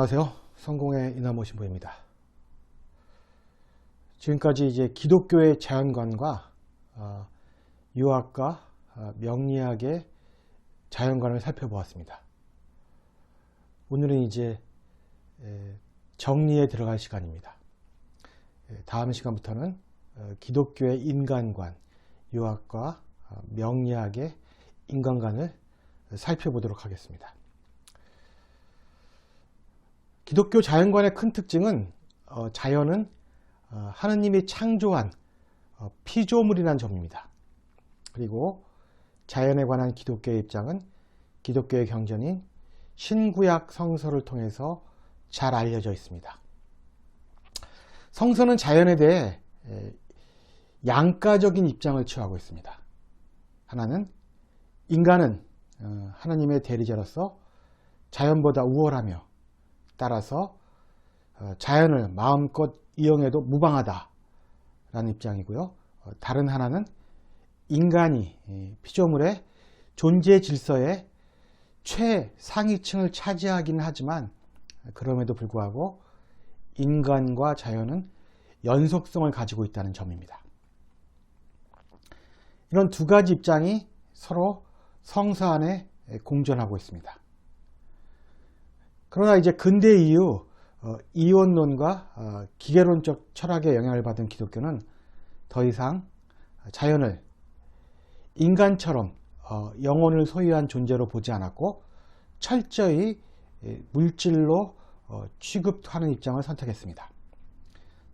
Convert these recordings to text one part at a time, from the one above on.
안녕하세요. 성공의 이나모신부입니다. 지금까지 이제 기독교의 자연관과 유학과 명리학의 자연관을 살펴보았습니다. 오늘은 이제 정리에 들어갈 시간입니다. 다음 시간부터는 기독교의 인간관, 유학과 명리학의 인간관을 살펴보도록 하겠습니다. 기독교 자연관의 큰 특징은 자연은 하느님이 창조한 피조물이라는 점입니다. 그리고 자연에 관한 기독교의 입장은 기독교의 경전인 신구약 성서를 통해서 잘 알려져 있습니다. 성서는 자연에 대해 양가적인 입장을 취하고 있습니다. 하나는 인간은 하나님의 대리자로서 자연보다 우월하며 따라서 자연을 마음껏 이용해도 무방하다라는 입장이고요. 다른 하나는 인간이 피조물의 존재 질서의 최상위층을 차지하기는 하지만 그럼에도 불구하고 인간과 자연은 연속성을 가지고 있다는 점입니다. 이런 두 가지 입장이 서로 성서 안에 공존하고 있습니다. 그러나 이제 근대 이후 이원론과 기계론적 철학의 영향을 받은 기독교는 더 이상 자연을 인간처럼 영혼을 소유한 존재로 보지 않았고 철저히 물질로 취급하는 입장을 선택했습니다.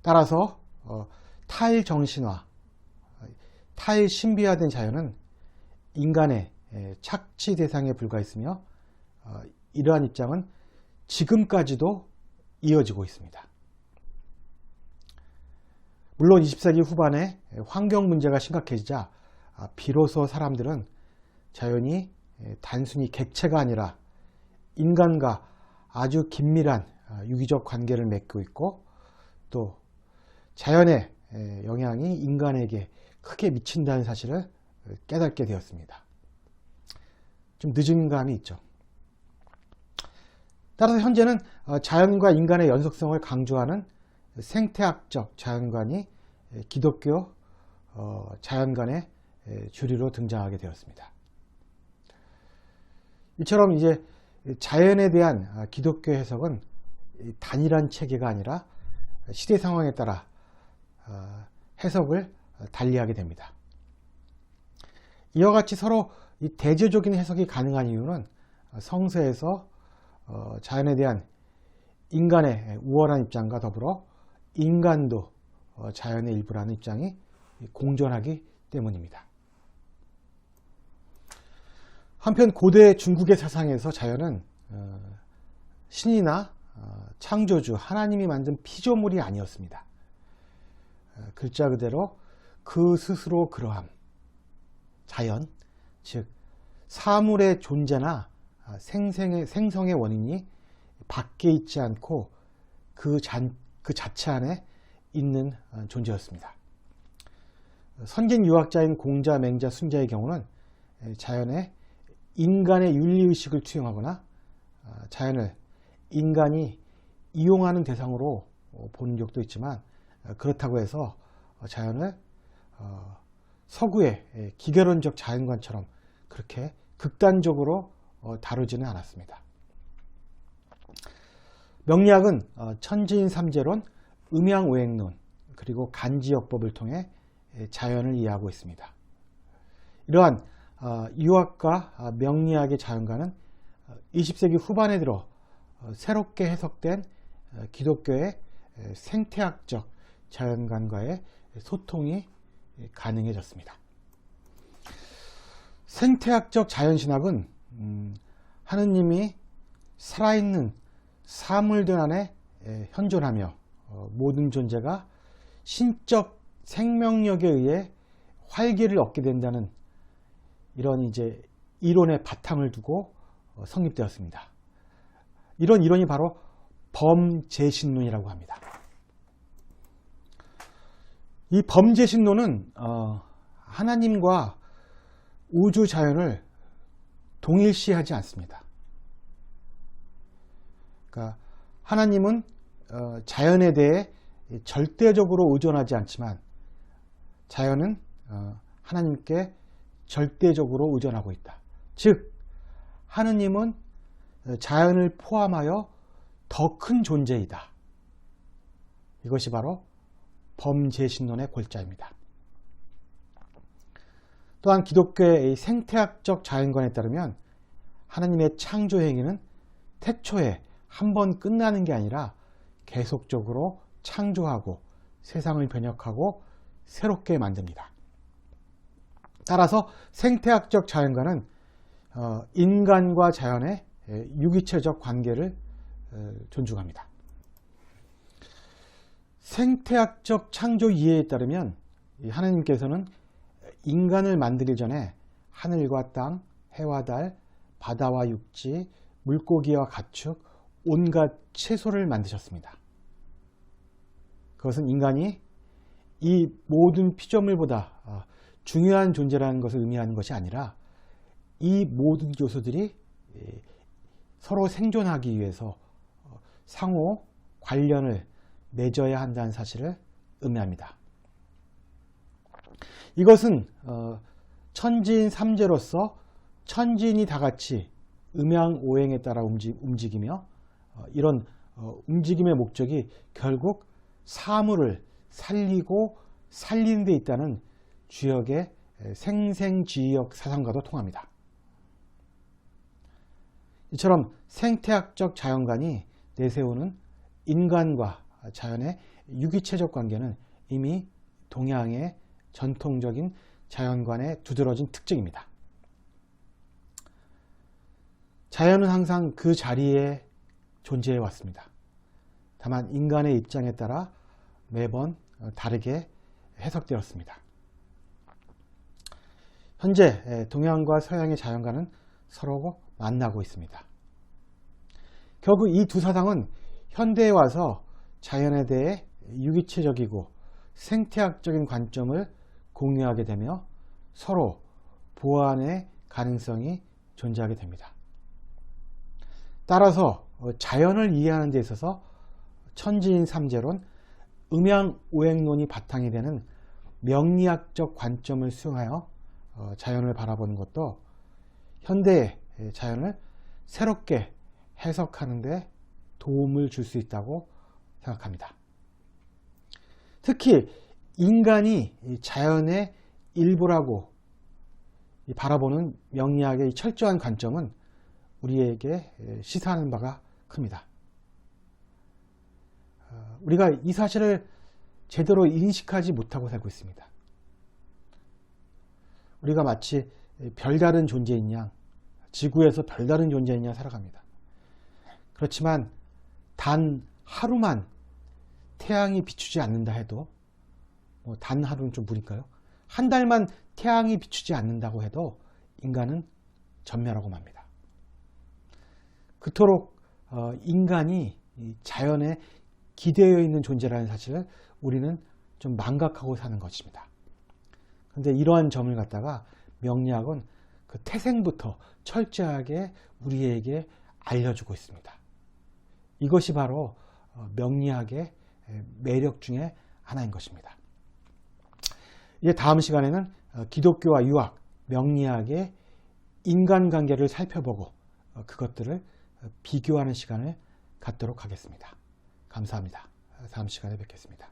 따라서 탈정신화, 탈신비화된 자연은 인간의 착취 대상에 불과했으며 이러한 입장은 지금까지도 이어지고 있습니다. 물론 20세기 후반에 환경 문제가 심각해지자 비로소 사람들은 자연이 단순히 객체가 아니라 인간과 아주 긴밀한 유기적 관계를 맺고 있고 또 자연의 영향이 인간에게 크게 미친다는 사실을 깨닫게 되었습니다. 좀 늦은 감이 있죠. 따라서 현재는 자연과 인간의 연속성을 강조하는 생태학적 자연관이 기독교 자연관의 주류로 등장하게 되었습니다. 이처럼 이제 자연에 대한 기독교 해석은 단일한 체계가 아니라 시대 상황에 따라 해석을 달리하게 됩니다. 이와 같이 서로 대조적인 해석이 가능한 이유는 성서에서 자연에 대한 인간의 우월한 입장과 더불어 인간도 자연의 일부라는 입장이 공존하기 때문입니다. 한편 고대 중국의 사상에서 자연은 신이나 창조주 하나님이 만든 피조물이 아니었습니다. 글자 그대로 그 스스로 그러함, 자연, 즉 사물의 존재나 생성의 원인이 밖에 있지 않고 그 자체 안에 있는 존재였습니다. 선진 유학자인 공자, 맹자, 순자의 경우는 자연에 인간의 윤리의식을 투영하거나 자연을 인간이 이용하는 대상으로 보는 적도 있지만 그렇다고 해서 자연을 서구의 기계론적 자연관처럼 그렇게 극단적으로 다루지는 않았습니다. 명리학은 천지인 삼재론, 음양오행론, 그리고 간지역법을 통해 자연을 이해하고 있습니다. 이러한 유학과 명리학의 자연관은 20세기 후반에 들어 새롭게 해석된 기독교의 생태학적 자연관과의 소통이 가능해졌습니다. 생태학적 자연신학은 하느님이 살아있는 사물들 안에 현존하며 모든 존재가 신적 생명력에 의해 활기를 얻게 된다는 이런 이제 이론의 바탕을 두고 성립되었습니다. 이런 이론이 바로 범재신론이라고 합니다. 이 범재신론은 하나님과 우주 자연을 동일시하지 않습니다. 그러니까 하나님은 자연에 대해 절대적으로 의존하지 않지만 자연은 하나님께 절대적으로 의존하고 있다. 즉 하느님은 자연을 포함하여 더 큰 존재이다. 이것이 바로 범재신론의 골자입니다. 또한 기독교의 생태학적 자연관에 따르면 하나님의 창조 행위는 태초에 한 번 끝나는 게 아니라 계속적으로 창조하고 세상을 변혁하고 새롭게 만듭니다. 따라서 생태학적 자연관은 인간과 자연의 유기체적 관계를 존중합니다. 생태학적 창조 이해에 따르면 하나님께서는 인간을 만들기 전에 하늘과 땅, 해와 달, 바다와 육지, 물고기와 가축, 온갖 채소를 만드셨습니다. 그것은 인간이 이 모든 피조물보다 중요한 존재라는 것을 의미하는 것이 아니라 이 모든 요소들이 서로 생존하기 위해서 상호 관련을 맺어야 한다는 사실을 의미합니다. 이것은 천지인 삼재로서 천지인이 다같이 음양오행에 따라 움직이며 이런 움직임의 목적이 결국 사물을 살리고 살리는 데 있다는 주역의 생생지역 사상과도 통합니다. 이처럼 생태학적 자연관이 내세우는 인간과 자연의 유기체적 관계는 이미 동양의 전통적인 자연관의 두드러진 특징입니다. 자연은 항상 그 자리에 존재해 왔습니다. 다만 인간의 입장에 따라 매번 다르게 해석되었습니다. 현재 동양과 서양의 자연관은 서로 만나고 있습니다. 결국 이 두 사상은 현대에 와서 자연에 대해 유기체적이고 생태학적인 관점을 공유하게 되며 서로 보완의 가능성이 존재하게 됩니다. 따라서 자연을 이해하는 데 있어서 천지인 삼재론, 음양오행론이 바탕이 되는 명리학적 관점을 수용하여 자연을 바라보는 것도 현대의 자연을 새롭게 해석하는 데 도움을 줄 수 있다고 생각합니다. 특히 인간이 자연의 일부라고 바라보는 명리학의 철저한 관점은 우리에게 시사하는 바가 큽니다. 우리가 이 사실을 제대로 인식하지 못하고 살고 있습니다. 우리가 마치 별다른 존재인 양, 지구에서 별다른 존재인 양 살아갑니다. 그렇지만 단 하루만 태양이 비추지 않는다 해도, 단 하루는 좀 무리일까요? 한 달만 태양이 비추지 않는다고 해도 인간은 전멸하고 맙니다. 그토록 인간이 자연에 기대어 있는 존재라는 사실을 우리는 좀 망각하고 사는 것입니다. 그런데 이러한 점을 갖다가 명리학은 그 태생부터 철저하게 우리에게 알려주고 있습니다. 이것이 바로 명리학의 매력 중에 하나인 것입니다. 이제 다음 시간에는 기독교와 유학, 명리학의 인간관계를 살펴보고 그것들을 비교하는 시간을 갖도록 하겠습니다. 감사합니다. 다음 시간에 뵙겠습니다.